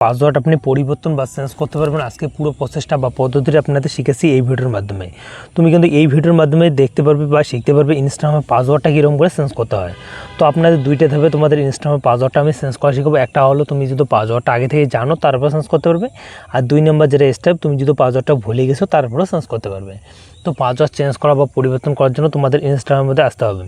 Password আপনি পরিবর্তন বা চেঞ্জ করতে পারবেন। আজকে পুরো প্রসেসটা বা পদ্ধতিটা আপনাদের শিখেছি এই ভিডিওর মাধ্যমে। তুমি কিন্তু এই ভিডিওর মাধ্যমে দেখতে পারবে বা শিখতে পারবে ইনস্টাগ্রামের পাসওয়ার্ডটা কীরকম করে চেঞ্জ করতে হয়। তো আপনাদের দুইটা ধাপে তোমাদের ইনস্টাগ্রামের পাসওয়ার্ডটা আমি চেঞ্জ করা শিখাবো। একটা হলো তুমি যদি পাসওয়ার্ডটা আগে থেকে জানো তারপর চেঞ্জ করতে পারবে, আর 2 নম্বর যেটা স্টেপ তুমি যদি পাসওয়ার্ডটা ভুলে গেছো তারপরেও চেঞ্জ করতে পারবে। তো পাসওয়ার্ড চেঞ্জ করা বা পরিবর্তন করার জন্য তোমাদের ইনস্টাগ্রামের মধ্যে আসতে হবে।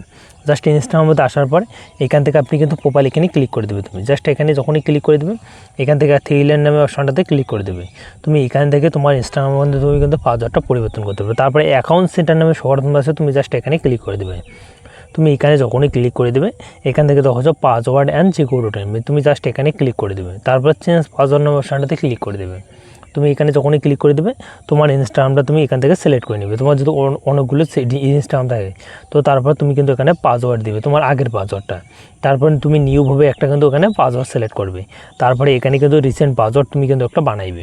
জাস্ট ইনস্টাগ্রামের মধ্যে আসার পর এখান থেকে আপনি কিন্তু প্রোফাইল এখানে ক্লিক করে দেবে। তুমি জাস্ট এখানে যখনই ক্লিক করে দেবে এখান থেকে থ্রি লাইন নামে অপশনটাতে ক্লিক করে দেবে। তুমি এখান থেকে তোমার ইনস্টাগ্রামের মধ্যে তুমি কিন্তু পাসওয়ার্ডটা পরিবর্তন করতে পারবে। তারপরে অ্যাকাউন্ট সেন্টার নামে সর্বপ্রথম আছে, তুমি জাস্ট এখানে ক্লিক করে দেবে। তুমি এখানে যখনই ক্লিক করে দেবে এখান থেকে দেখো পাসওয়ার্ড অ্যান্ড সিকিউরিটি টাইম, তুমি জাস্ট এখানে ক্লিক করে দেবে। তারপর চেঞ্জ পাসওয়ার্ড নামে অপশনটাতে ক্লিক করে দেবে। তুমি এখানে যখনই ক্লিক করে দেবে তোমার ইনস্টাগ্রামটা তুমি এখান থেকে সিলেক্ট করে নেবে। তোমার যদি অনেকগুলো ইনস্টাগ্রাম থাকে তো তারপর তুমি কিন্তু এখানে পাসওয়ার্ড দেবে তোমার আগের পাসওয়ার্ডটা। তারপর তুমি নিউভাবে একটা কিন্তু ওখানে পাসওয়ার্ড সিলেক্ট করবে। তারপরে এখানে কিন্তু রিসেন্ট পাসওয়ার্ড তুমি কিন্তু একটা বানাইবে।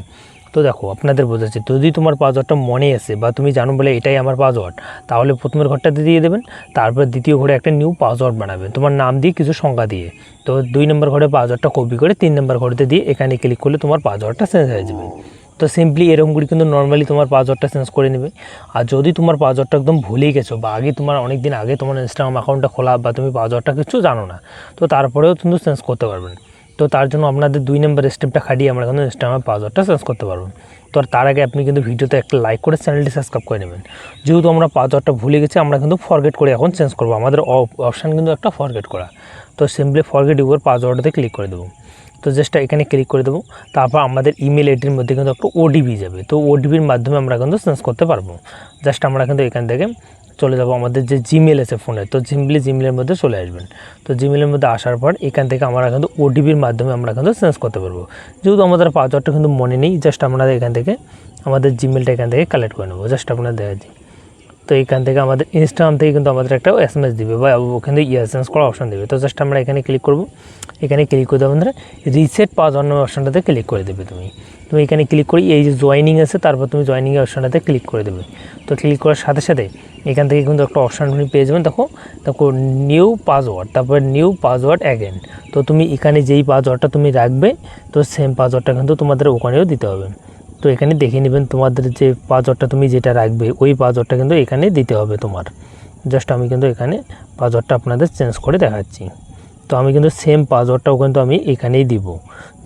তো দেখো আপনাদের বোঝাচ্ছে, যদি তোমার পাসওয়ার্ডটা মনে আসে বা তুমি জানো বলে এটাই আমার পাসওয়ার্ড, তাহলে প্রথমের ঘরটাতে দিয়ে দেবেন। তারপর দ্বিতীয় ঘরে একটা নিউ পাসওয়ার্ড বানাবেন তোমার নাম দিয়ে কিছু সংখ্যা দিয়ে। তো 2 নম্বর ঘরে পাসওয়ার্ডটা কপি করে 3 নম্বর ঘরেতে দিয়ে এখানে ক্লিক করলে তোমার পাসওয়ার্ডটা চেঞ্জ হয়ে যাবে। তো সিম্পলি এরকম করে কিন্তু নর্মালি তোমার পাসওয়ার্ডটা চেঞ্জ করে নেবে। আর যদি তোমার পাসওয়ার্ডটা একদম ভুলেই গেছো বা আগে তোমার অনেক দিন আগে তোমার ইনস্টাগ্রাম অ্যাকাউন্টটা খোলা বা তুমি পাসওয়ার্ডটা কিছু জানো না, তো তারপরেও কিন্তু চেঞ্জ করতে পারবেন। তো তার জন্য আপনাদের 2 নম্বর স্টেপটা খাটিয়ে আমরা কিন্তু ইনস্টাগ্রামের পাসওয়ার্ডটা চেঞ্জ করতে পারবো। তো তার আগে আপনি কিন্তু ভিডিওতে একটা লাইক করে চ্যানেলটি সাবস্ক্রাইব করে নেবেন। যেহেতু আমরা পাসওয়ার্ডটা ভুলে গেছি আমরা কিন্তু ফরগেট করে এখন চেঞ্জ করবো। আমাদের অপশান কিন্তু একটা ফরগেট করা। তো সিম্পলি ফরগেট উপর পাসওয়ার্ডটাতে ক্লিক করে দেবো। তো জাস্ট এখানে ক্লিক করে দেবো। তারপর আমাদের ইমেল আইডির মধ্যে কিন্তু একটা ওটিপি যাবে। তো ওটিপির মাধ্যমে আমরা কিন্তু চেঞ্জ করতে পারবো। জাস্ট আমরা কিন্তু এখান থেকে চলে যাব আমাদের যে জিমেল আছে ফোনে, তো সিম্পলি জিমেলের মধ্যে চলে আসবেন। তো জিমেলের মধ্যে আসার পর এখান থেকে আমরা কিন্তু ওটিপির মাধ্যমে আমরা কিন্তু চেঞ্জ করতে পারবো। যেহেতু আমাদের পাসওয়ার্ডটা কিন্তু মনে নেই, জাস্ট আমরা এখান থেকে আমাদের জিমেলটা এখান থেকে কালেক্ট করে নেবো। জাস্ট আপনারা দেখা দিই। তো এখান থেকে আমাদের ইনস্টাগ্রাম থেকে কিন্তু আমাদের একটা SMS দিবে বা ওখান থেকে চেঞ্জ করার অপশন দেবে। তো জাস্ট আমরা এখানে ক্লিক করব। এখানে ক্লিক করে দেবো আমাদের রিসেট পাসওয়ার্ড নামের অপশনটাতে ক্লিক করে দেবে। তুমি এখানে ক্লিক করি এই যে জয়েনিং আছে, তারপর তুমি জয়েনিংয়ের অপশনটাতে ক্লিক করে দেবে। তো ক্লিক করার সাথে সাথে এখান থেকে কিন্তু একটা অপশান তুমি পেয়ে যাবেন। দেখো নিউ পাসওয়ার্ড, তারপর নিউ পাসওয়ার্ড অ্যাগেন। তো তুমি এখানে যেই পাসওয়ার্ডটা তুমি রাখবে তো সেম পাসওয়ার্ডটা কিন্তু তোমাদের ওখানেও দিতে হবে। তো এখানে দেখে নেবেন তোমাদের যে পাসওয়ার্ডটা তুমি যেটা রাখবে ওই পাসওয়ার্ডটা কিন্তু এখানে দিতে হবে তোমার। জাস্ট আমি কিন্তু এখানে পাসওয়ার্ডটা আপনাদের চেঞ্জ করে দেখাচ্ছি। তো আমি কিন্তু সেম পাসওয়ার্ডটাও কিন্তু আমি এখানেই দিব।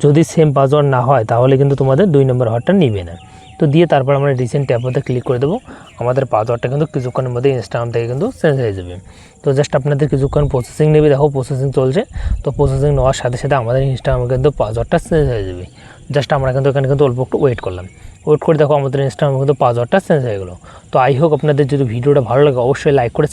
যদি সেম পাসওয়ার্ড না হয় তাহলে কিন্তু তোমাদের 2 নম্বর ঘরটা নিবে না। তো দিয়ে তারপর আমরা রিসেন্ট ট্যাবতে ক্লিক করে দেবো। আমাদের পাসওয়ার্ডটা কিন্তু কিছুক্ষণের মধ্যে ইনস্টাগ্রাম থেকে কিন্তু চেঞ্জ হয়ে যাবে। তো জাস্ট আপনাদের কিছুক্ষণ প্রসেসিং নেবে। দেখো প্রসেসিং চলছে। তো প্রসেসিং নেওয়ার সাথে সাথে আমাদের ইনস্টাগ্রামে কিন্তু পাসওয়ার্ডটা চেঞ্জ হয়ে যাবে। জাস্ট আমরা কিন্তু এখানে কিন্তু অল্প একটু ওয়েট করলাম। ওয়েট করে দেখো আমাদের ইনস্টাগ্রামে কিন্তু পাসওয়ার্ডটা চেঞ্জ হয়ে গেলো। তো আই হোপ আপনাদের যদি ভিডিওটা ভালো লাগে অবশ্যই লাইক করে